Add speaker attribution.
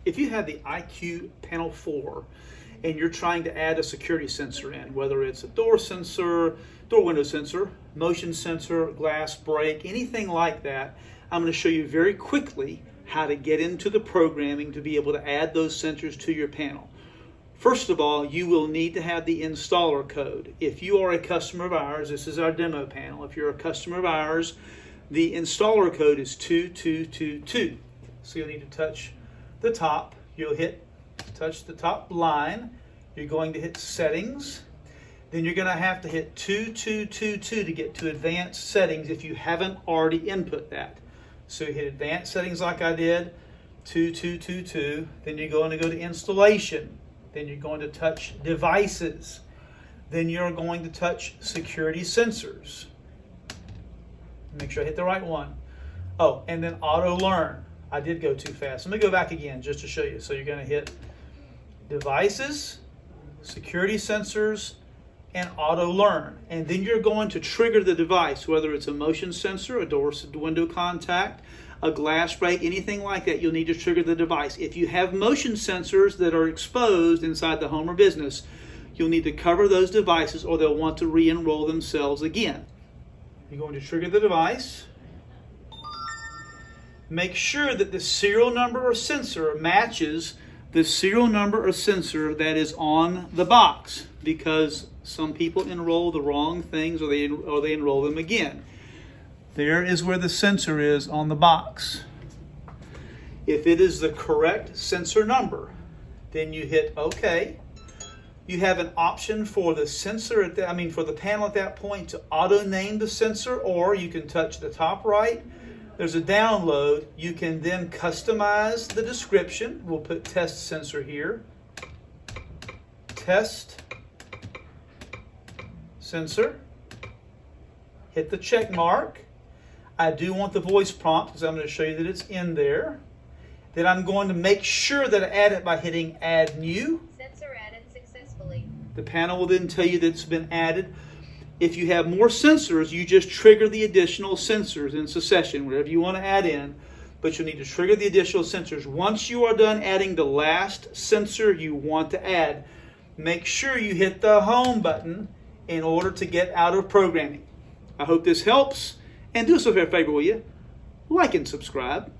Speaker 1: If you have the IQ Panel 4 and you're trying to add a security sensor in, whether it's a door sensor, door window sensor, motion sensor, glass break, anything like that, I'm going to show you very quickly how to get into the programming to be able to add those sensors to your panel. First of all, you will need to have the installer code. If you are a customer of ours, this is our demo panel. If you're a customer of ours, the installer code is 2222. So you'll need to touch the top. You'll touch the top line. You're going to hit settings. Then you're going to have to hit 2222 to get to advanced settings if you haven't already input that. So you hit advanced settings like I did, 2222. Then you're going to go to installation. Then you're going to touch devices. Then you're going to touch security sensors. Make sure I hit the right one. Oh, and then auto learn. I did go too fast. Let me go back again just to show you. So you're going to hit devices, security sensors, and auto learn. And then you're going to trigger the device, whether it's a motion sensor, a door window contact, a glass break, anything like that. You'll need to trigger the device. If you have motion sensors that are exposed inside the home or business, you'll need to cover those devices or they'll want to re-enroll themselves again. You're going to trigger the device. Make sure that the serial number or sensor matches the serial number or sensor that is on the box, because some people enroll the wrong things or they enroll them again. There is where the sensor is on the box. If it is the correct sensor number, then you hit OK. You have an option for the sensor for the panel at that point to auto name the sensor, or you can touch the top right. There's a download. You can then customize the description. We'll put test sensor here. Test sensor. Hit the check mark. I do want the voice prompt because I'm going to show you that it's in there. Then I'm going to make sure that I add it by hitting add new.
Speaker 2: Sensor added successfully.
Speaker 1: The panel will then tell you that it's been added. If you have more sensors, you just trigger the additional sensors in succession, whatever you want to add in, but you'll need to trigger the additional sensors. Once you are done adding the last sensor you want to add, make sure you hit the home button in order to get out of programming. I hope this helps, and do us a favor, will you? Like and subscribe.